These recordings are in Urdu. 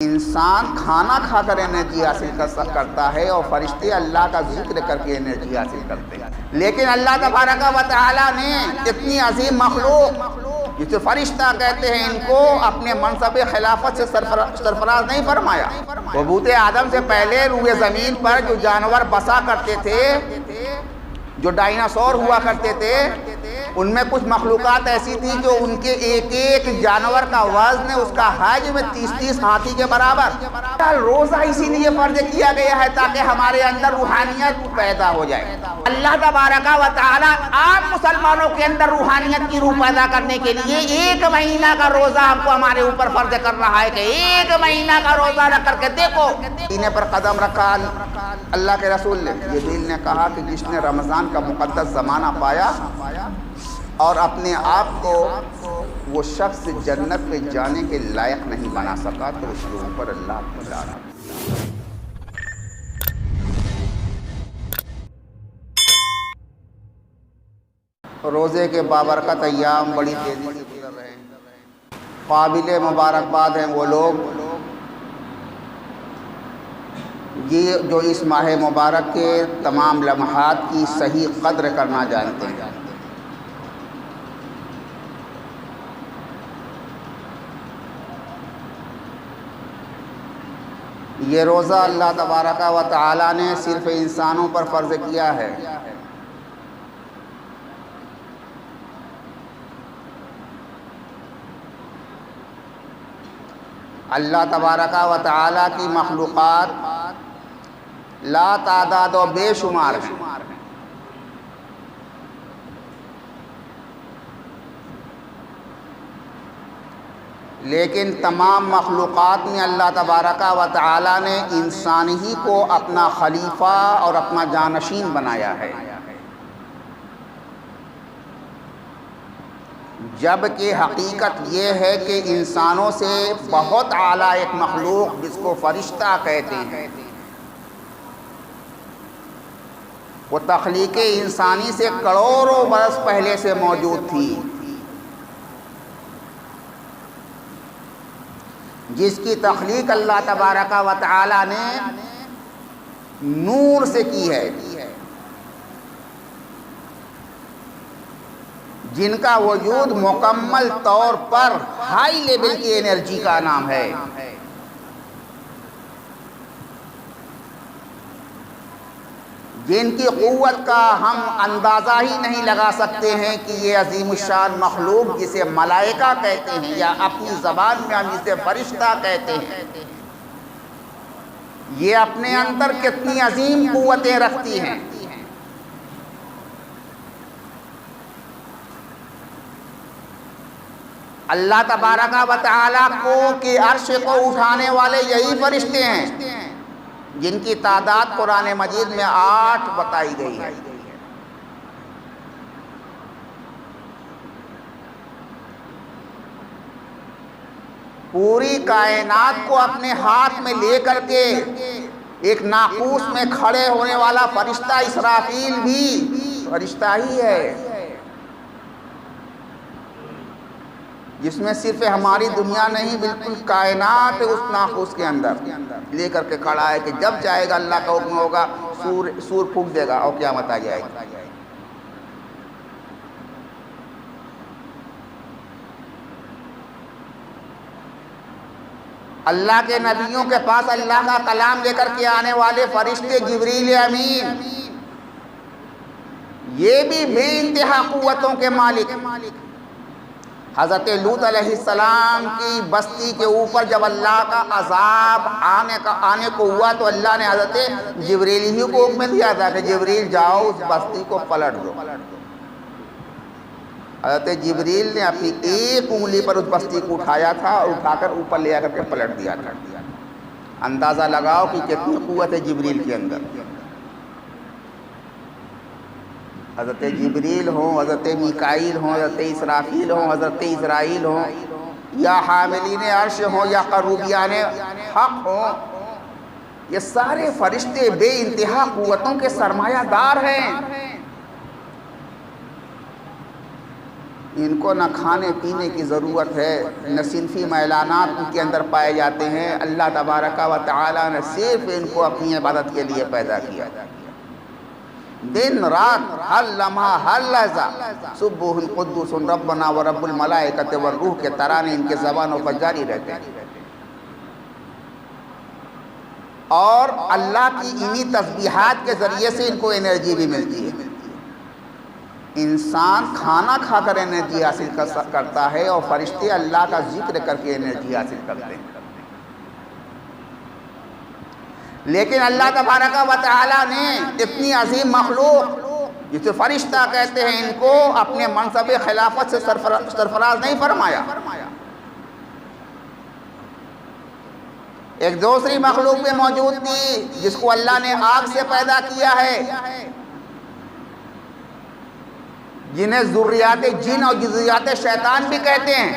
انسان کھانا کھا کر انرجی حاصل کرتا ہے اور فرشتے اللہ کا ذکر کر کے انرجی حاصل کرتے ہیں، لیکن اللہ تبارک و تعالیٰ نے اتنی عظیم مخلوق جسے فرشتہ کہتے ہیں ان کو اپنے منصب خلافت سے سرفراز نہیں فرمایا۔ حبوط آدم سے پہلے روئے زمین پر جو جانور بسا کرتے تھے، جو ڈائناسور ہوا کرتے تھے، ان میں کچھ مخلوقات ایسی تھی جو ان کے ایک ایک جانور کا وزن اس کا حجم 30 ہاتھی کے برابر۔ روزہ اسی لیے فرض کیا گیا ہے تاکہ ہمارے اندر روحانیت پیدا ہو جائے۔ اللہ تبارک و تعالیٰ عام مسلمانوں کے اندر روحانیت کی روح پیدا کرنے کے لیے 1 مہینہ کا روزہ ہم کو ہمارے اوپر فرض کر رہا ہے کہ 1 مہینہ کا روزہ رکھ کر کے دیکھو۔ سینے پر قدم رکھا اللہ کے رسول نے، جبریل نے کہا کہ جس نے رمضان کا مقدس زمانہ پایا اور اپنے آپ کو وہ شخص جنت میں جانے کے لائق نہیں بنا سکا تو اس کے اوپر اللہ کو ڈالا۔ روزے کے بابرکت ایام بڑی تیزی سے گزر رہے ہیں۔ قابل مبارکباد ہیں وہ لوگ یہ جو اس ماہ مبارک کے تمام لمحات کی صحیح قدر کرنا جانتے ہیں۔ یہ روزہ اللہ تبارک و تعالیٰ نے صرف انسانوں پر فرض کیا ہے۔ اللہ تبارک و تعالیٰ کی مخلوقات لا تعداد و بے شمار ہیں، لیکن تمام مخلوقات میں اللہ تبارک و تعالیٰ نے انسان ہی کو اپنا خلیفہ اور اپنا جانشین بنایا ہے، جبکہ حقیقت یہ ہے کہ انسانوں سے بہت اعلیٰ ایک مخلوق جس کو فرشتہ کہتے ہیں، وہ تخلیق انسانی سے کروڑوں برس پہلے سے موجود تھی، جس کی تخلیق اللہ تبارک و تعالیٰ نے نور سے کی ہے، جن کا وجود مکمل طور پر ہائی لیول کی انرجی کا نام ہے۔ جن کی قوت کا ہم اندازہ ہی نہیں لگا سکتے ہیں کہ یہ عظیم الشان مخلوق جسے ملائکہ کہتے ہیں یا اپنی زبان میں ہم اسے فرشتہ کہتے ہیں، یہ اپنے اندر کتنی عظیم قوتیں رکھتی ہیں۔ اللہ تبارک و تعالیٰ کو کہ عرش کو اٹھانے والے یہی فرشتے ہیں جن کی تعداد قرآن مجید میں 8 بتائی گئی ہے۔ پوری کائنات کو اپنے ہاتھ میں لے کر کے ایک ناقوس میں کھڑے ہونے والا فرشتہ اسرافیل بھی فرشتہ ہی ہے، جس میں صرف ہماری دنیا نہیں بالکل کائنات اس ناقوس کے اندر لے کر کے کھڑا ہے کہ جب چاہے گا اللہ کا حکم ہوگا سور پھونک دے گا اور قیامت آ جائے گی۔ اللہ کے نبیوں کے پاس اللہ کا کلام لے کر کے آنے والے فرشتے جبریل امین، یہ بھی بے انتہا قوتوں کے مالک۔ حضرت لوط علیہ السلام کی بستی کے اوپر جب اللہ کا عذاب آنے کو ہوا تو اللہ نے حضرت جبریل ہی کو حکم دیا تھا کہ جبریل جاؤ اس بستی کو پلٹ دو۔ حضرت جبریل نے اپنی ایک انگلی پر اس بستی کو اٹھایا تھا اور اٹھا کر اوپر لے آ کر کے پلٹ دیا تھا۔ اندازہ لگاؤ کہ کتنی قوت ہے جبریل کے اندر۔ حضرت جبریل ہوں، حضرت میکائیل ہوں، حضرت اسرافیل ہوں، حضرت اسرائیل ہوں، یا حاملین عرش ہوں یا قروبیان حق ہوں، یہ سارے فرشتے بے انتہا قوتوں کے سرمایہ دار ہیں۔ ان کو نہ کھانے پینے کی ضرورت ہے، نہ صنفی میلانات ان کے اندر پائے جاتے ہیں۔ اللہ تبارک و تعالیٰ نے صرف ان کو اپنی عبادت کے لیے پیدا کیا، دن رات ہر لمحہ ہر لحظہ سبح قدوس ربنا و رب الملائکۃ والروح کے ترانے ان کے زبانوں پر جاری رہتے ہیں، اور اللہ کی انہی تسبیحات کے ذریعے سے ان کو انرجی بھی ملتی ہے۔ انسان کھانا کھا کر انرجی حاصل کرتا ہے، اور فرشتے اللہ کا ذکر کر کے انرجی حاصل کرتے ہیں۔ لیکن اللہ تبارک و تعالیٰ نے اتنی عظیم مخلوق جسے فرشتہ کہتے ہیں، ان کو اپنے منصب خلافت سے سرفراز نہیں فرمایا۔ ایک دوسری مخلوق بھی موجود تھی جس کو اللہ نے آگ سے پیدا کیا ہے، جنہیں ذریات جن اور ذریات شیطان بھی کہتے ہیں۔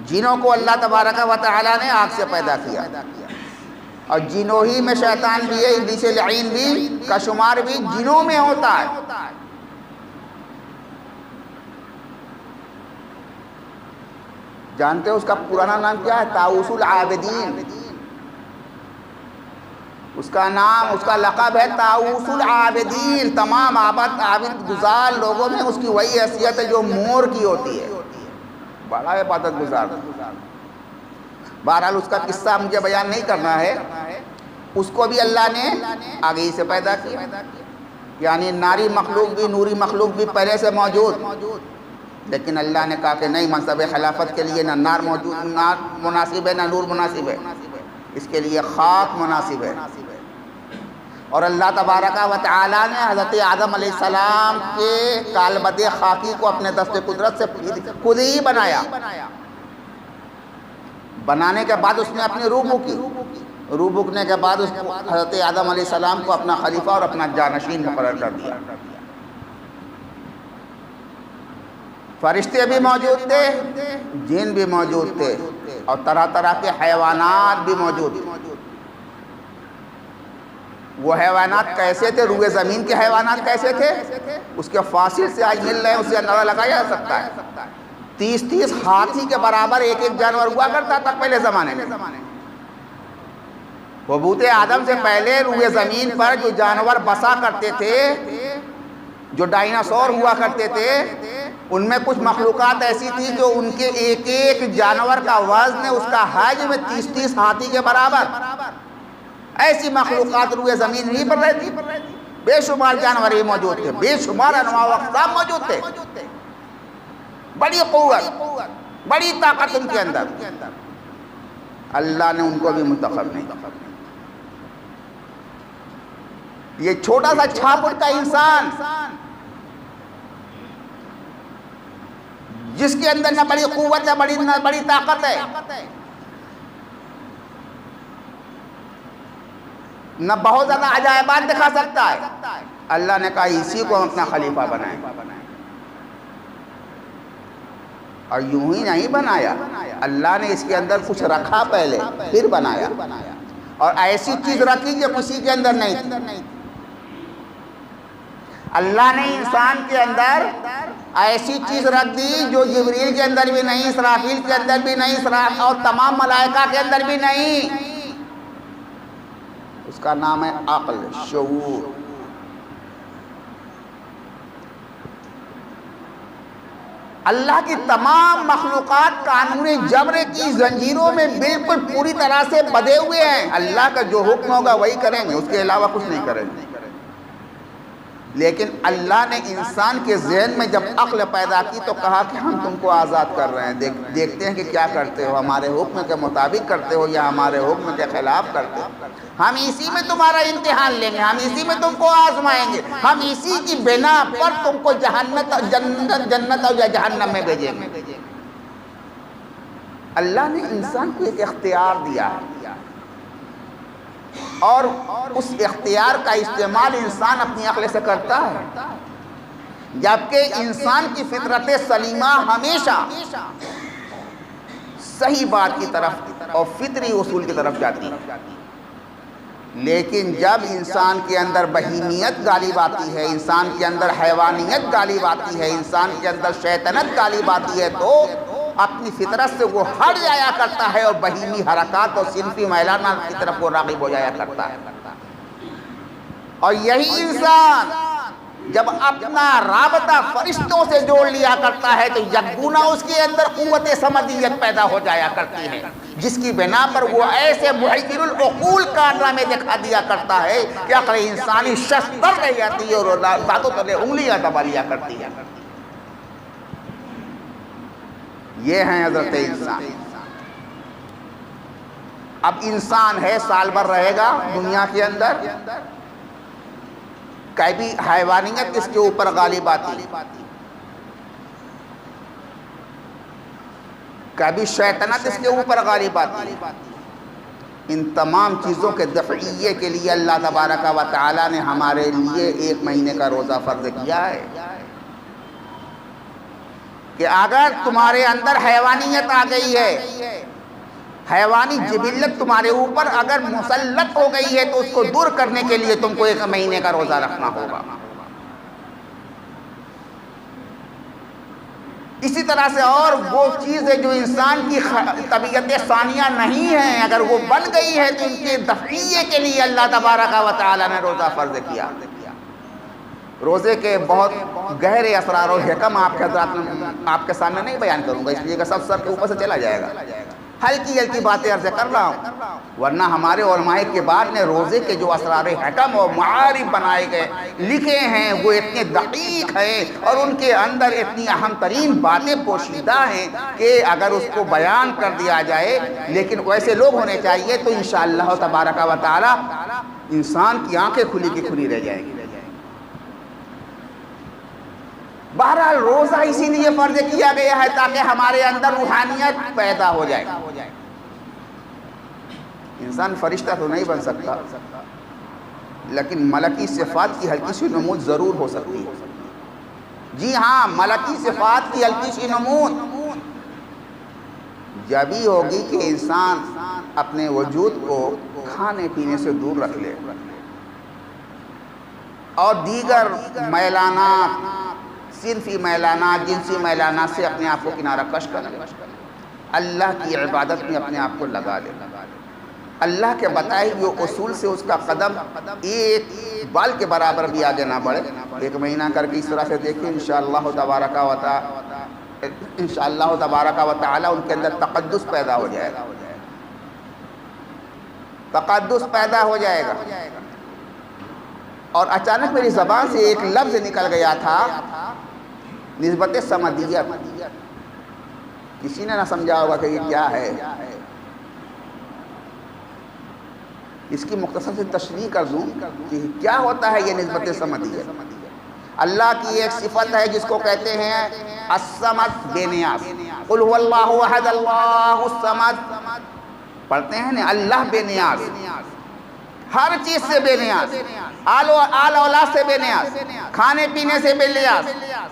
جنوں کو اللہ تبارک و تعالیٰ نے آگ سے پیدا کیا، اور جنوں ہی میں شیطان بھی ہے، ابلیس لعین بھی کا شمار بھی جنوں میں ہوتا ہے۔ جانتے ہو اس کا پرانا نام کیا ہے؟ طاؤوس العابدین۔ اس کا نام، اس کا لقب ہے طاؤوس العابدین۔ تمام عابد گزار لوگوں میں اس کی وہی حیثیت ہے جو مور کی ہوتی ہے، بڑا عبادت گزار۔ بہرحال اس کا قصہ مجھے بیان نہیں کرنا ہے۔ اس کو بھی اللہ نے آگے ہی سے پیدا کیا، یعنی ناری مخلوق بھی نوری مخلوق بھی پہلے سے موجود، لیکن اللہ نے کہا کہ نہیں، منصب خلافت کے لیے نہ نار مناسب ہے نہ نور مناسب ہے، اس کے لیے خاک مناسب ہے۔ اور اللہ تبارک و تعالیٰ نے حضرت آدم علیہ السلام کے کالبد خاکی کو اپنے دست قدرت سے خود ہی بنایا۔ بنانے کے بعد اس نے اپنی روح بھوکی، روح بھوکنے کے بعد اس کو حضرت آدم علیہ السلام کو اپنا خلیفہ اور اپنا جانشین مقرر کر دیا۔ فرشتے بھی موجود تھے، جن بھی موجود تھے، اور طرح طرح کے حیوانات بھی موجود تھے۔ وہ حیوانات کیسے تھے؟ روئے زمین کے حیوانات کیسے تھے؟ اس کے فاصل سے آج مل رہے ہیں، اس سے اندازہ لگایا جا سکتا ہے۔ 30 ہاتھی کے برابر ایک ایک جانور ہوا کرتا تھا پہلے زمانے میں۔ حبوط آدم سے پہلے روئے زمین پر جو جانور بسا کرتے تھے، جو ڈائناسور ہوا کرتے تھے، ان میں کچھ مخلوقات ایسی تھی جو ان کے ایک ایک جانور کا وزن، اس کا حجم 30 ہاتھی کے برابر۔ ایسی مخلوقات روئے زمین ہی پر رہتی، بے شمار جانور ہی موجود تھے، بے شمار انواع و اقسام موجود تھے، بڑی قوت، بڑی طاقت ان کے اندر۔ اللہ نے ان کو بھی منتخب نہیں۔ یہ چھوٹا سا چھاپڑ کا انسان جس کے اندر نہ بڑی قوت ہے، نہ بڑی طاقت ہے، نہ بہت زیادہ عجائبات دکھا سکتا ہے، اللہ نے کہا اسی کو ہم اپنا خلیفہ بنائیں۔ اور یوں ہی نہیں بنایا، اللہ نے اس کے اندر کچھ رکھا پہلے، پھر بنایا، اور ایسی چیز رکھی جو کسی کے اندر نہیں تھی۔ اللہ نے انسان کے اندر ایسی چیز رکھ دی جو جبریل کے اندر بھی نہیں، اسرافیل کے اندر بھی نہیں، اور تمام ملائکہ کے اندر بھی نہیں۔ اس کا نام ہے عقل، شعور۔ اللہ کی تمام مخلوقات قانون جبر کی زنجیروں میں بالکل پوری طرح سے بدے ہوئے ہیں۔ اللہ کا جو حکم ہوگا وہی کریں گے، اس کے علاوہ کچھ نہیں کریں گے۔ لیکن اللہ نے انسان کے ذہن میں جب عقل پیدا کی تو کہا کہ ہم تم کو آزاد کر رہے ہیں، دیکھتے ہیں کہ کیا کرتے ہو، ہمارے حکم کے مطابق کرتے ہو یا ہمارے حکم کے خلاف کرتے ہو۔ ہم اسی میں تمہارا امتحان لیں گے، ہم اسی میں تم کو آزمائیں گے، ہم اسی کی بنا پر تم کو جنت اور یا جہنم میں بھیجیں گے۔ اللہ نے انسان کو ایک اختیار دیا ہے، اور اس اختیار کا استعمال انسان اپنی عقل سے کرتا ہے، جبکہ انسان کی فطرت سلیمہ ہمیشہ صحیح بات کی طرف اور فطری اصول کی طرف جاتی ہے۔ لیکن جب انسان کے اندر بہیمیت غالب آتی ہے، انسان کے اندر حیوانیت غالب آتی ہے، انسان کے اندر شیطنت غالب آتی ہے، تو اپنی فطرت سے وہ ہٹ جایا کرتا ہے اور بہیمی حرکات اور صنفی میلانات کی طرف وہ راغب ہو جایا کرتا ہے۔ اور یہی انسان جب اپنا رابطہ فرشتوں سے جوڑ لیا کرتا ہے تو یکگونا اس کے اندر قوت سمدیت پیدا ہو جایا کرتی ہے، جس کی بنا پر وہ ایسے محیر العقول کارنامے دکھا دیا کرتا ہے کہ عقل انسانی شستر رہ جاتی ہے اور باتوں تلے انگلیاں دبا لیا کرتی ہے۔ یہ ہیں حضرت انسان۔ اب انسان ہے، سال بھر رہے گا دنیا کے اندر، کبھی حیوانیت اس کے اوپر غالب آتی، کبھی شیطنت اس کے اوپر غالب آتی۔ ان تمام چیزوں کے دفعیے کے لیے اللہ تبارک و تعالی نے ہمارے لیے 1 مہینے کا روزہ فرض کیا ہے کہ اگر تمہارے اندر حیوانیت آ گئی ہے، حیوانی جبلت تمہارے اوپر اگر مسلط ہو گئی ہے تو اس کو دور کرنے کے لیے تم کو 1 مہینے کا روزہ رکھنا ہوگا۔ اسی طرح سے اور وہ چیزیں جو انسان کی طبیعت ثانیہ نہیں ہیں، اگر وہ بن گئی ہے تو ان کے دفعیے کے لیے اللہ تبارک و تعالی نے روزہ فرض کیا۔ روزے کے بہت گہرے اسرار و حکم آپ کے سامنے نہیں بیان کروں گا، اس لیے کہ سب سر کے اوپر سے چلا جائے گا، ہلکی ہلکی باتیں عرض کر رہا ہوں، ورنہ ہمارے علماء کے بعد نے روزے کے جو اسرار حکم اور معارف بنائے گئے لکھے ہیں وہ اتنے دقیق ہیں اور ان کے اندر اتنی اہم ترین باتیں پوشیدہ ہیں کہ اگر اس کو بیان کر دیا جائے، لیکن ویسے لوگ ہونے چاہیے تو انشاءاللہ تبارک و تعالی انسان کی آنکھیں کھلی کی کھلی رہ جائیں گی۔ بہرحال روزہ اسی لیے فرض کیا گیا ہے تاکہ ہمارے اندر روحانیت پیدا ہو جائے۔ انسان فرشتہ تو نہیں بن سکتا، لیکن ملکی صفات کی ہلکی سی نمود ضرور ہو سکتی ہے۔ جی ہاں، ملکی صفات کی ہلکی سی نمود جب ہی ہوگی کہ انسان اپنے وجود کو کھانے پینے سے دور رکھ لے اور دیگر میلانات، صنفی میلانات، جنسی میلانات سے اپنے آپ کو کنارہ کش کر لے، اللہ کی عبادت میں اپنے آپ کو لگا لے، اللہ کے بتائے ہوئے اصول سے اس کا قدم ایک بال کے برابر بھی آگے نہ بڑھے۔ 1 مہینہ کر کے اس طرح سے دیکھیں انشاءاللہ تبارک و تعالی ان کے اندر تقدس پیدا ہو جائے گا، تقدس پیدا ہو جائے گا۔ اور اچانک میری زبان سے ایک لفظ نکل گیا تھا، نسبت سمدیت۔ کسی نے نہ سمجھا ہوگا کہ یہ کیا ہے، اس کی مختصر سے تشریح کر دوں کہ کیا ہوتا ہے یہ نسبت سمدیت۔ اللہ کی ایک صفت ہے جس کو کہتے ہیں الصمد، بے نیاز۔ قل هو اللہ احد اللہ الصمد، پڑھتے ہیں نا، اللہ بے نیاز، ہر چیز سے بے نیاز، آل اولاد سے بے نیاز، کھانے پینے سے بے نیاز،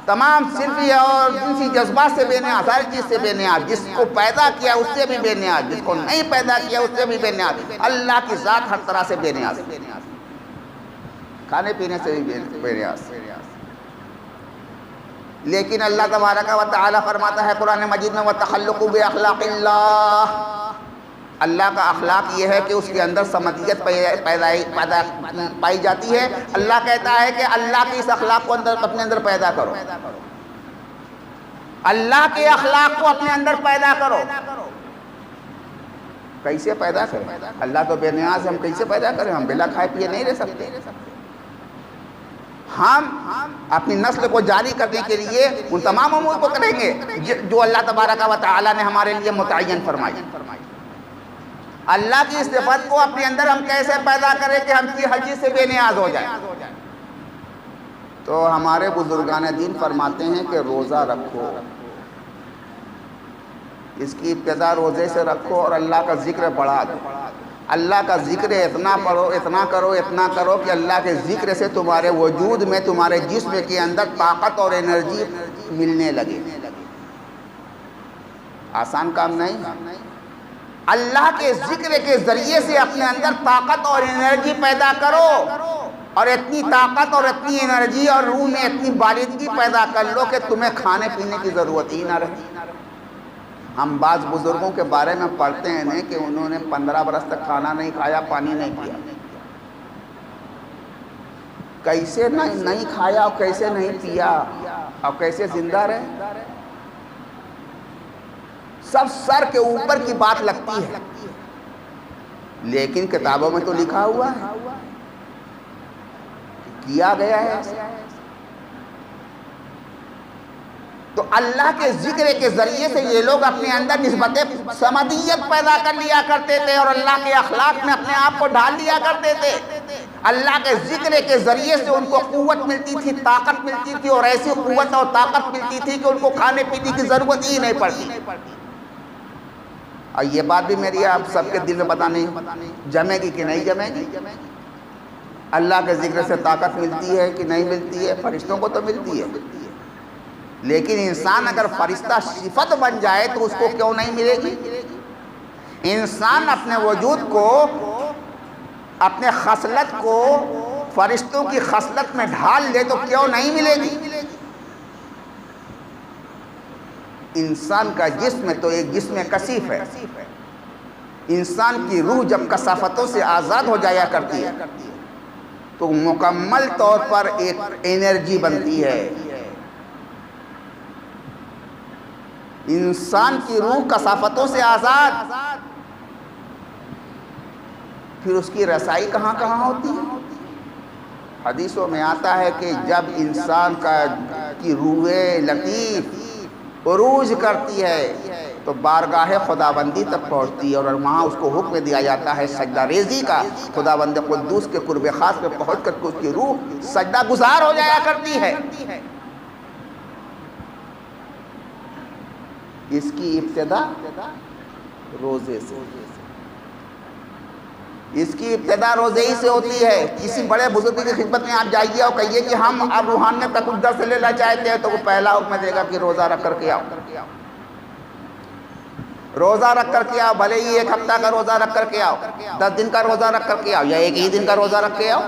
تمام صنفی اور جنسی جذبات سے بے نیاز، ہر چیز سے بے نیاز، جس کو پیدا کیا اس سے بھی بے نیاز، جس کو نہیں پیدا کیا اس سے بھی بے نیاز۔ اللہ کی ذات ہر طرح سے بے نیاز، کھانے پینے سے بھی بے نیاز۔ لیکن اللہ تبارک و تعالی فرماتا ہے قرآن مجید میں وَتَخَلُّقُ بِأَخْلَاقِ اللَّهِ، اللہ کا اخلاق یہ ہے کہ اس کے اندر سمدیت پائی جاتی ہے۔ اللہ کہتا ہے کہ اللہ کے اس اخلاق کو اپنے اندر پیدا کرو، اللہ کے اخلاق کو اپنے اندر پیدا کرو۔ کیسے پیدا کریں؟ اللہ تو بے نیاز ہے، ہم کیسے پیدا کریں؟ ہم بلا کھائے پیے نہیں رہ سکتے۔ ہم اپنی نسل کو جاری کرنے کے لیے ان تمام امور کو کریں گے جو اللہ تبارک و تعالی نے ہمارے لیے متعین فرمائی۔ اللہ کی صفت کو اپنے اندر ہم کیسے پیدا کریں کہ ہم کی ہر چیز سے بے نیاز ہو جائیں؟ تو ہمارے بزرگان دین فرماتے ہیں کہ روزہ رکھو، اس کی ابتدا روزے سے رکھو اور اللہ کا ذکر بڑھا دو۔ اللہ کا ذکر اتنا پڑھو، اتنا کرو کہ اللہ کے ذکر سے تمہارے وجود میں، تمہارے جسم کے اندر طاقت اور انرجی ملنے لگے۔ آسان کام نہیں، اللہ کے ذکر کے ذریعے سے اپنے اندر طاقت اور انرجی پیدا کرو، اور اتنی طاقت اور اتنی انرجی اور روح میں اتنی بالندگی پیدا کر لو کہ تمہیں کھانے پینے کی ضرورت ہی نہ رہے۔ ہم بعض بزرگوں کے بارے میں پڑھتے ہیں کہ انہوں نے 15 برس تک کھانا نہیں کھایا، پانی نہیں پیا۔ کیسے نہیں کھایا اور کیسے نہیں پیا اور کیسے زندہ رہے؟ سب سر کے اوپر کی بات لگتی ہے، لیکن کتابوں میں تو لکھا ہوا ہے، کیا گیا ہے ایسا۔ تو اللہ کے ذکر کے ذریعے سے یہ لوگ اپنے اندر نسبت سمدیت پیدا کر لیا کرتے تھے، اور اللہ کے اخلاق میں اپنے آپ کو ڈھال لیا کرتے تھے۔ اللہ کے ذکر کے ذریعے سے ان کو قوت ملتی تھی، طاقت ملتی تھی، اور ایسی قوت اور طاقت ملتی تھی کہ ان کو کھانے پینے کی ضرورت ہی نہیں پڑتی۔ اور یہ بات بھی میری آپ سب کے دل میں پتہ نہیں جمے گی کہ نہیں جمے گی۔ اللہ کے ذکر سے طاقت ملتی ہے کہ نہیں ملتی ہے؟ فرشتوں کو تو ملتی ہے، لیکن انسان اگر فرشتہ صفت بن جائے تو اس کو کیوں نہیں ملے گی؟ انسان اپنے وجود کو، اپنے خصلت کو فرشتوں کی خصلت میں ڈھال لے تو کیوں نہیں ملے گی؟ انسان کا جسم تو ایک جسم کثیف ہے۔ انسان کی روح جب کثافتوں سے آزاد ہو جایا کرتی ہے تو مکمل طور پر ایک انرجی بنتی ہے۔ انسان کی روح کثافتوں سے آزاد، پھر اس کی رسائی کہاں کہاں ہوتی ہے؟ حدیثوں میں آتا ہے کہ جب انسان کی روح لطیف عروج کرتی ہے تو بارگاہ خداوندی تک پہنچتی ہے، اور وہاں اس کو حکم دیا جاتا ہے سجدہ ریزی کا۔ خداوند قدوس کے قرب خاص میں پہنچ کر اس کی روح سجدہ گزار ہو جایا کرتی ہے۔ اس کی ابتدا روزے سے، اس کی ابتدا روزے ہی سے ہوتی ہے۔ کسی بڑے بزرگ کی خدمت میں آپ جائیے اور کہیے کہ ہم اب روحانیت کا کچھ درس لینا چاہتے ہیں، تو وہ پہلا حکم دے گا کہ روزہ رکھ کر کے آؤ، روزہ رکھ کر کے آؤ، بھلے ہی 1 ہفتہ کا روزہ رکھ کر کے آؤ، 10 دن کا روزہ رکھ کر کے آؤ، یا 1 ہی دن کا روزہ رکھ کے آؤ۔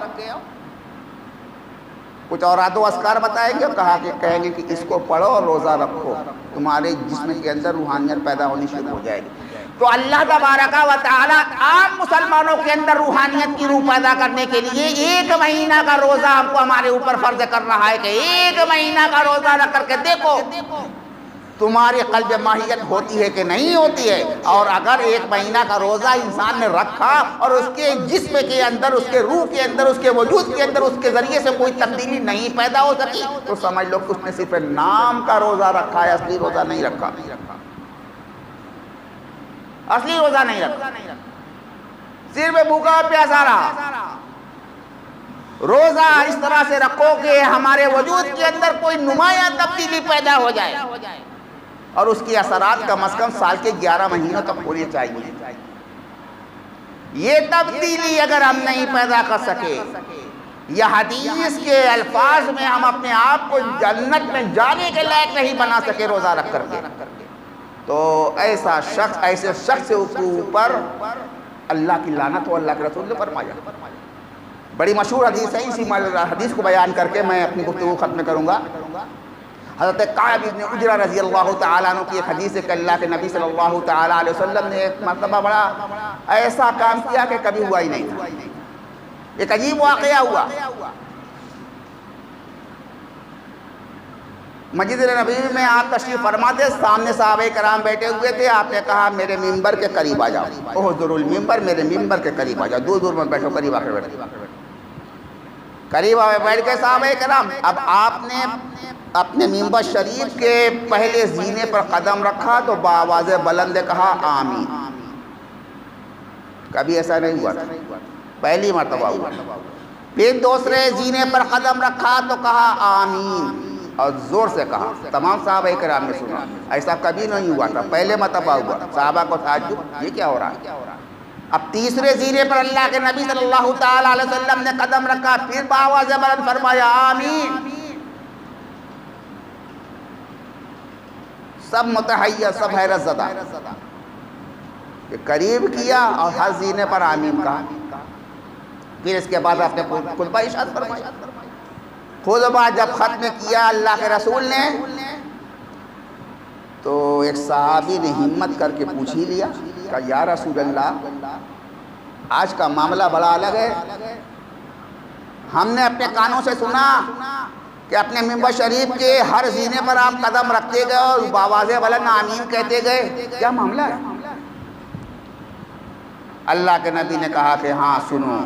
کچھ اوراد و اذکار بتائیں گے اور کہیں گے کہ اس کو پڑھو اور روزہ رکھو، تمہارے جسم کے اندر روحانیت پیدا ہونی شروع ہو جائے گی۔ تو اللہ تبارک و تعالی عام مسلمانوں کے اندر روحانیت کی روح پیدا کرنے کے لیے 1 مہینہ کا روزہ ہم کو ہمارے اوپر فرض کر رہا ہے کہ 1 مہینہ کا روزہ رکھ کر کے دیکھو تمہاری قلب ماہیت ہوتی ہے کہ نہیں ہوتی ہے۔ اور اگر 1 مہینہ کا روزہ انسان نے رکھا اور اس کے جسم کے اندر، اس کے روح کے اندر، اس کے وجود کے اندر اس کے ذریعے سے کوئی تبدیلی نہیں پیدا ہو سکی تو سمجھ لو کہ اس نے صرف نام کا روزہ رکھا ہے، اصلی روزہ نہیں رکھا، اصلی روزہ نہیں رکھا، صرف بھوکا پیاسا رہا۔ روزہ اس طرح سے رکھو کہ ہمارے وجود کے اندر کوئی نمایاں تبدیلی پیدا ہو جائے، اور اس کی اثرات کم از کم سال کے 11 مہینوں تک ہونے چاہیے۔ یہ تبدیلی اگر ہم نہیں پیدا کر سکے، یا حدیث کے الفاظ میں ہم اپنے آپ کو جنت میں جانے کے لائق نہیں بنا سکے روزہ رکھ کر کے، تو ایسے شخص کے اوپر اللہ کی لعنت ہو۔ اللہ کے رسول نے فرمایا، بڑی مشہور حدیث ہے، اسی حدیث کو بیان کر کے میں اپنی گفتگو ختم کروں گا۔ حضرت کعب بن عجرہ رضی اللہ تعالیٰ عنہ کی ایک حدیث ہے کہ اللہ کے نبی صلی اللہ تعالیٰ علیہ وسلم نے ایک مرتبہ بڑا ایسا کام کیا کہ کبھی ہوا ہی نہیں تھا۔ ایک عجیب واقعہ ہوا۔ مسجد نبوی میں آپ تشریف فرما تھے، سامنے صحابہ کرام بیٹھے ہوئے تھے، آپ نے کہا میرے ممبر کے قریب آ جاؤ، احضر المنبر، میرے ممبر کے قریب آ جاؤ، دور دور میں بیٹھو، قریب آ کر بیٹھو، قریب آ بیٹھ کے صحابہ کرام۔ اب آپ نے اپنے ممبر شریف کے پہلے زینے پر قدم رکھا تو بآواز بلند کہا آمین۔ کبھی ایسا نہیں ہوا تھا، پہلی مرتبہ ہوا۔ پھر دوسرے زینے پر قدم رکھا تو کہا آمین، اور زور سے کہا۔ تمام صحابہ کرام نے سنا، ایسا کبھی نہیں ہوا تھا، پہلے مرتبہ ہوا۔ صحابہ کو تعجب، یہ کیا ہو رہا ہے؟ اب تیسرے زینے پر اللہ کے نبی صلی اللہ تعالیٰ علیہ وسلم نے قدم رکھا، پھر بآواز بلند فرمایا آمین۔ سب متحیر، سب حیرت زدہ۔ کہ قریب کیا اور ہر زینے پر آمین کہا. پھر اس کے بعد آپ نے خطبہ ارشاد فرمایا. خطبہ جب ختم کیا اللہ کے رسول نے تو ایک صحابی نے ہمت کر کے پوچھ ہی لیا کہ یا رسول اللہ آج کا معاملہ بڑا الگ ہے. ہم نے اپنے کانوں سے سنا کہ اپنے ممبر شریف کے ہر زینے پر آپ قدم رکھتے گئے اور بآواز بلند آمین کہتے گئے. کیا معاملہ ہے؟ اللہ کے نبی نے کہا کہ ہاں سنو.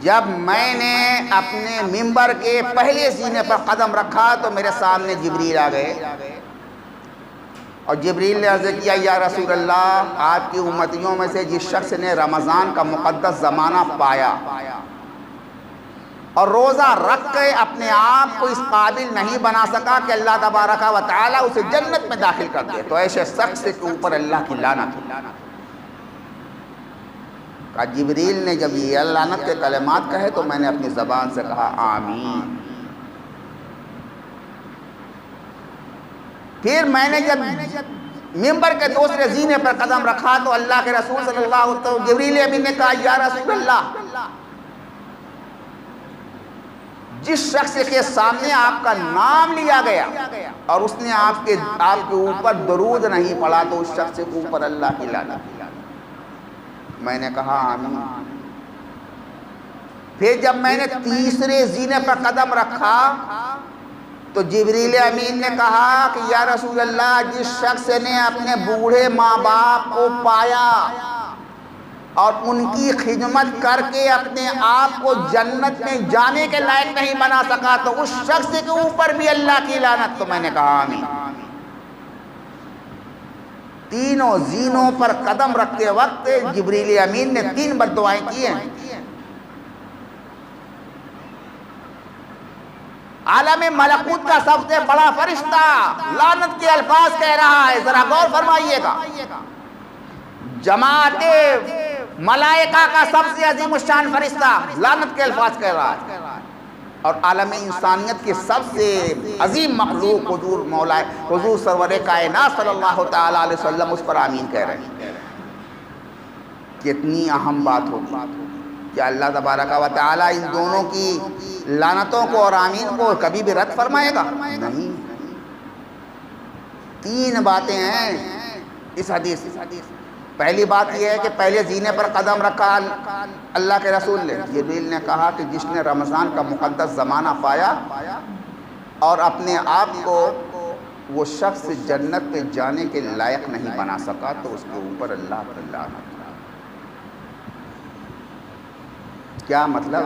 جب میں نے اپنے ممبر کے پہلے زینے پر قدم رکھا تو میرے سامنے جبریل آ گئے اور جبریل نے عرض کیا یا رسول اللہ آپ کی امتیوں میں سے جس شخص نے رمضان کا مقدس زمانہ پایا اور روزہ رکھ کے اپنے آپ کو اس قابل نہیں بنا سکا کہ اللہ تبارک و تعالی اسے جنت میں داخل کر دے تو ایسے شخص کے اوپر اللہ کی لعنت ہے. جبریل نے جب یہ لعنت کے کلمات کہے تو میں نے اپنی زبان سے کہا آمین. پھر میں نے جب ممبر کے دوسرے زینے پر قدم رکھا تو اللہ کے رسول صلی اللہ علیہ وسلم جبریل امین نے کہا یا رسول اللہ جس شخص کے سامنے آپ کا نام لیا گیا اور اس نے آپ کے اوپر درود نہیں پڑھا تو اس شخص کے اوپر اللہ کی لعنت. میں نے کہا آمین. پھر جب میں نے تیسرے زینے پر قدم رکھا تو جبریل امین نے کہا کہ یا رسول اللہ جس شخص نے اپنے بوڑھے ماں باپ کو پایا اور ان کی خدمت کر کے اپنے آپ کو جنت میں جانے کے لائق نہیں بنا سکا تو اس شخص کے اوپر بھی اللہ کی لعنت. تو میں نے کہا آمین. تینوں زینوں پر قدم رکھتے وقت جبریل امین نے 3 بددعائیں کی ہیں. عالم ملکوت کا سب سے بڑا فرشتہ لعنت کے الفاظ کہہ رہا ہے. ذرا غور فرمائیے گا. جماعت ملائکہ کا سب سے عظیم الشان فرشتہ لعنت کے الفاظ کہہ رہا ہے اور عالم انسانیت کے سب سے عظیم مخلوق حضور سرور کائنات صلی اللہ تعالی علیہ وسلم اس پر آمین کہہ رہے ہیں. کتنی اہم بات ہوگی. کیا اللہ تبارک و تعالی ان دونوں کی لعنتوں کو اور آمین کو کبھی بھی رد فرمائے گا؟ نہیں. 3 باتیں ہیں اس حدیث. پہلی بات یہ ہے کہ پہلے زینے پر قدم رکھا اللہ کے رسول نے. جبریل نے کہا کہ جس نے رمضان کا مقدس زمانہ پایا اور اپنے آپ کو وہ شخص جنت میں جانے کے لائق نہیں بنا سکا تو اس کے اوپر اللہ کی لعنت. کیا مطلب؟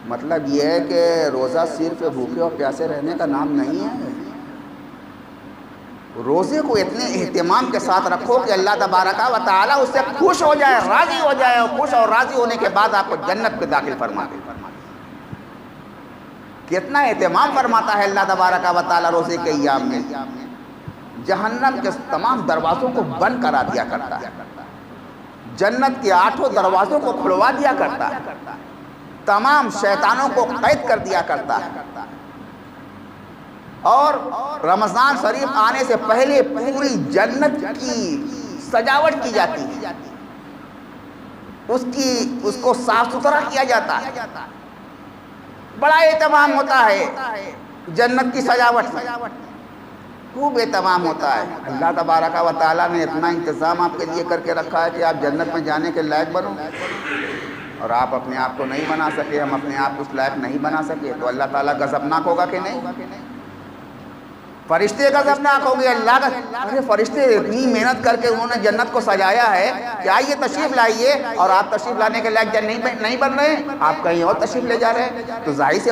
مطلب یہ ہے کہ روزہ صرف بھوکے اور پیاسے رہنے کا نام نہیں ہے. روزے کو اتنے اہتمام کے ساتھ رکھو کہ اللہ تبارک و تعالی اس سے خوش ہو جائے, راضی ہو جائے, اور خوش اور راضی ہونے کے بعد آپ کو جنت میں داخل فرما دے. کتنا اہتمام فرماتا ہے اللہ تبارک و تعالی روزے کے ایام میں. جہنم کے تمام دروازوں کو بند کرا دیا کرتا ہے, جنت کے 8 دروازوں کو کھلوا دیا کرتا ہے, تمام شیطانوں کو قید کر دیا کرتا ہے, اور رمضان شریف آنے سے پہلے پوری جنت کی سجاوٹ کی جاتی ہے, اس کو صاف ستھرا کیا جاتا ہے. بڑا اہتمام ہوتا ہے جنت کی سجاوٹ میں, خوب اہتمام ہوتا ہے. اللہ تبارک و تعالیٰ نے اتنا انتظام آپ کے لیے کر کے رکھا ہے کہ آپ جنت میں جانے کے لائق بنو, اور آپ اپنے آپ کو نہیں بنا سکے, ہم اپنے آپ کو اس لائق نہیں بنا سکے, تو اللہ تعالیٰ غضبناک ہوگا کہ نہیں؟ فرشتے غضبناک ہوں گے. اللہ کا ارے فرشتے اتنی محنت کر کے انہوں نے جنت کو سجایا ہے کہ آئیے تشریف لائیے, اور آپ تشریف لانے کے لائق نہیں بن رہے, آپ کہیں اور تشریف لے جا رہے ہیں. تو ظاہر سی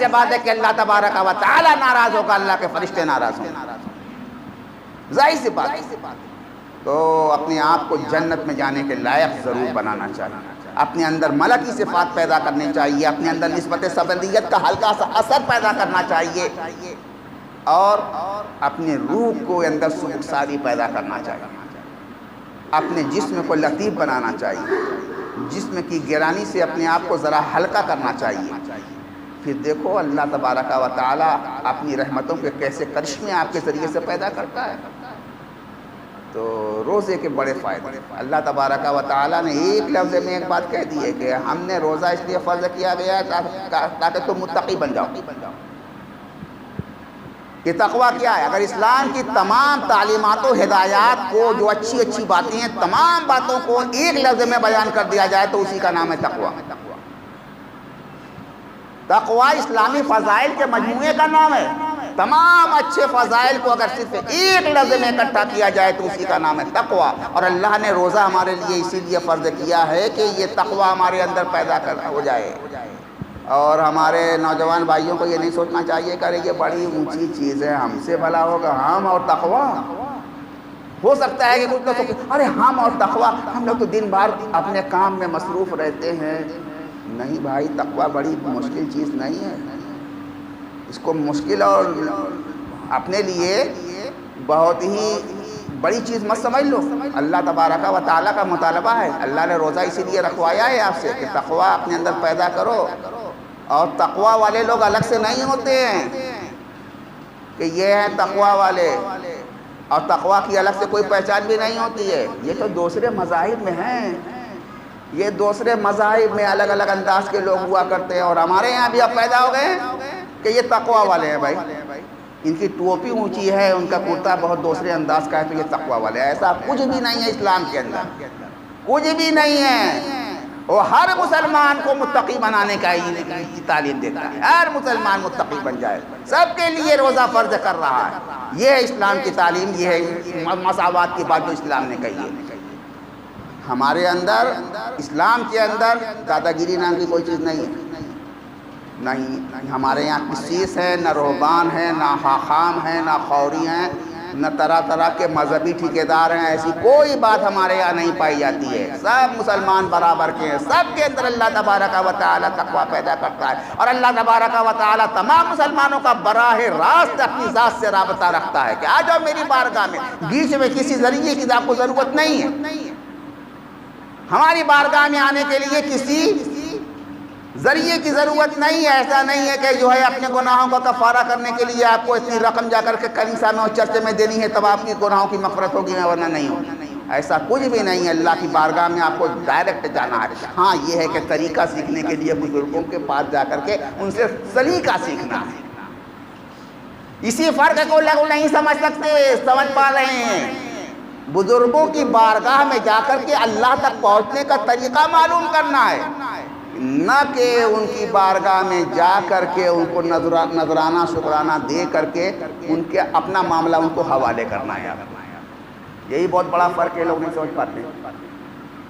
بات ہے کہ اللہ تبارک و تعالی ناراض ہوگا, اللہ کے فرشتے ناراض ہوں گے. ظاہر سی بات. تو اپنے آپ کو جنت میں جانے کے لائق ضرور بنانا چاہیے, اپنے اندر ملکی صفات پیدا کرنی چاہیے, اپنے اندر نسبت صبریت کا ہلکا سا اثر پیدا کرنا چاہیے, اور اپنے روح کو اندر سبکساری پیدا کرنا چاہیے, اپنے جسم کو لطیف بنانا چاہیے, جسم کی گرانی سے اپنے آپ کو ذرا ہلکا کرنا چاہیے. پھر دیکھو اللہ تبارک و تعالیٰ اپنی رحمتوں کے کیسے کرشمے آپ کے ذریعے سے پیدا کرتا ہے۔ تو روزے کے بڑے فائدے، اللہ تبارک و تعالیٰ نے ایک لفظ میں ایک بات کہہ دی ہے کہ ہم نے روزہ اس لیے فرض کیا گیا ہے تاکہ تم متقی بن جاؤ۔ یہ تقویٰ کیا ہے؟ اگر اسلام کی تمام تعلیمات و ہدایات کو، جو اچھی اچھی باتیں ہیں، تمام باتوں کو ایک لفظ میں بیان کر دیا جائے تو اسی کا نام ہے تقویٰ۔ تقویٰ اسلامی فضائل کے مجموعے کا نام ہے۔ تمام اچھے فضائل کو اگر صرف ایک لفظ میں اکٹھا کیا جائے تو اسی کا نام ہے تقویٰ۔ اور اللہ نے روزہ ہمارے لیے اسی لیے فرض کیا ہے کہ یہ تقویٰ ہمارے اندر پیدا ہو جائے۔ اور ہمارے نوجوان بھائیوں کو یہ نہیں سوچنا چاہیے کہ یہ بڑی اونچی چیز ہے، ہم سے بھلا ہوگا ہم اور تقویٰ۔ ہو سکتا ہے کہ کچھ لوگ سوچیں ارے ہم اور تقویٰ، ہم لوگ تو دن بھر اپنے کام میں مصروف رہتے ہیں۔ نہیں بھائی، تقویٰ بڑی مشکل چیز نہیں ہے۔ اس کو مشکل اور اپنے لیے بہت ہی بڑی چیز مت سمجھ لو۔ اللہ تبارک و تعالیٰ کا مطالبہ ہے، اللہ نے روزہ اسی لیے رکھوایا ہے آپ سے کہ تقویٰ اپنے اندر پیدا کرو۔ اور تقویٰ والے لوگ الگ سے نہیں ہوتے ہیں کہ یہ ہیں تقویٰ والے، اور تقویٰ کی الگ سے کوئی پہچان بھی نہیں ہوتی ہے۔ یہ تو دوسرے مذاہب میں ہیں، یہ دوسرے مذاہب میں الگ الگ انداز کے لوگ ہوا کرتے ہیں، اور ہمارے یہاں بھی اب پیدا ہو گئے ہیں کہ یہ تقویٰ والے ہیں۔ بھائی ان کی ٹوپی اونچی ہے، ان کا کرتا بہت دوسرے انداز کا ہے تو یہ تقویٰ والے ہیں۔ ایسا کچھ بھی نہیں ہے اسلام کے اندر، کچھ بھی نہیں ہے۔ وہ ہر مسلمان کو متقی بنانے کا ہی تعلیم دیتا ہے، ہر مسلمان متقی بن جائے، سب کے لیے روزہ فرض کر رہا ہے۔ یہ ہے اسلام کی تعلیم، یہ ہے مساوات کی بات جو اسلام نے کہی ہے۔ ہمارے اندر، اسلام کے اندر دادا گیری نام کی کوئی چیز نہیں ہے، نہیں۔ ہمارے یہاں قسیس ہے، نہ رہبان ہے، نہ حاخام ہے، نہ خوری ہیں، نہ طرح طرح کے مذہبی ٹھیکیدار ہیں۔ ایسی کوئی بات ہمارے یہاں نہیں پائی جاتی ہے۔ سب مسلمان برابر کے ہیں، سب کے اندر اللہ تبارک و تعالیٰ تقویٰ پیدا کرتا ہے، اور اللہ تبارک و تعالیٰ تمام مسلمانوں کا براہ راست اپنی ذات سے رابطہ رکھتا ہے کہ آ جاؤ میری بارگاہ میں، بیچ میں کسی ذریعے کی آپ کو ضرورت نہیں ہے۔ ہماری بارگاہ میں آنے کے لیے کسی ذریعے کی ضرورت نہیں ہے۔ ایسا نہیں ہے کہ جو ہے اپنے گناہوں کا کفارہ کرنے کے لیے آپ کو اتنی رقم جا کر کے کنیسہ میں اور چرچ میں دینی ہے تب آپ کی گناہوں کی مغفرت ہوگی، ورنہ نہیں ہوگی۔ ایسا کچھ بھی نہیں ہے۔ اللہ کی بارگاہ میں آپ کو ڈائریکٹ جانا ہے۔ ہاں یہ ہے کہ طریقہ سیکھنے کے لیے بزرگوں کے پاس جا کر کے ان سے سلیقہ سیکھنا ہے۔ اسی فرق کو لوگ نہیں سمجھ سکتے، سمجھ پا رہے ہیں۔ بزرگوں کی بارگاہ میں جا کر کے اللہ تک پہنچنے کا طریقہ معلوم کرنا ہے، نہ کہ ان کی بارگاہ میں جا کر کے ان کو نذرانہ شکرانہ دے کر کے ان کے اپنا معاملہ ان کو حوالے کرنا ہے۔ یہی بہت بڑا فرق ہے، لوگ نہیں سمجھ پاتے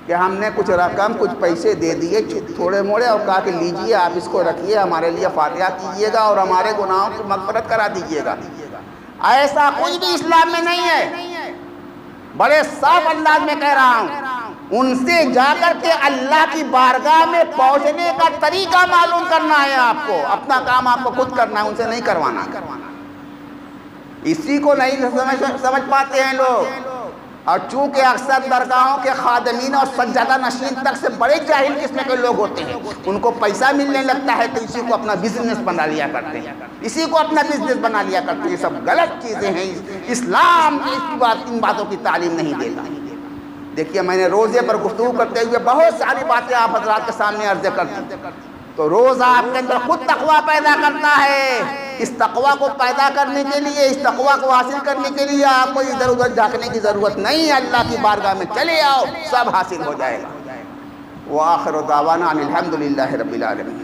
کہ ہم نے کچھ رقم کچھ پیسے دے دیے تھوڑے موڑے اور کہا کہ لیجئے آپ اس کو رکھیے، ہمارے لیے فاتحہ کیجیے گا اور ہمارے گناہوں کی مغفرت کرا دیجیے گا۔ ایسا کچھ بھی اسلام میں نہیں ہے۔ بڑے صاف انداز میں کہہ رہا ہوں، ان سے جا کر کے اللہ کی بارگاہ میں پہنچنے کا طریقہ معلوم کرنا ہے آپ کو، اپنا کام آپ کو خود کرنا ہے، ان سے نہیں کروانا۔ اسی کو نہیں سمجھ پاتے ہیں لوگ، اور چونکہ اکثر درگاہوں کے خادمین اور سجادہ نشین تک سے بڑے جاہل قسم کے لوگ ہوتے ہیں، ان کو پیسہ ملنے لگتا ہے تو اسی کو اپنا بزنس بنا لیا کرتے ہیں، اسی کو اپنا بزنس بنا لیا کرتے ہیں۔ یہ سب غلط چیزیں ہیں، اسلام ان باتوں کی تعلیم نہیں دیتا۔ دیکھیے میں نے روزے پر گفتگو کرتے ہوئے بہت ساری باتیں آپ حضرات کے سامنے عرض کر دی۔ تو روزہ آپ کے اندر خود تقویٰ پیدا کرتا ہے۔ اس تقویٰ کو پیدا کرنے کے لیے، اس تقویٰ کو حاصل کرنے کے لیے آپ کو ادھر ادھر جھانکنے کی ضرورت نہیں ہے، اللہ کی بارگاہ میں چلے آؤ، سب حاصل ہو جائے گا۔ وآخر دعوانا ان الحمد للہ رب العالمین۔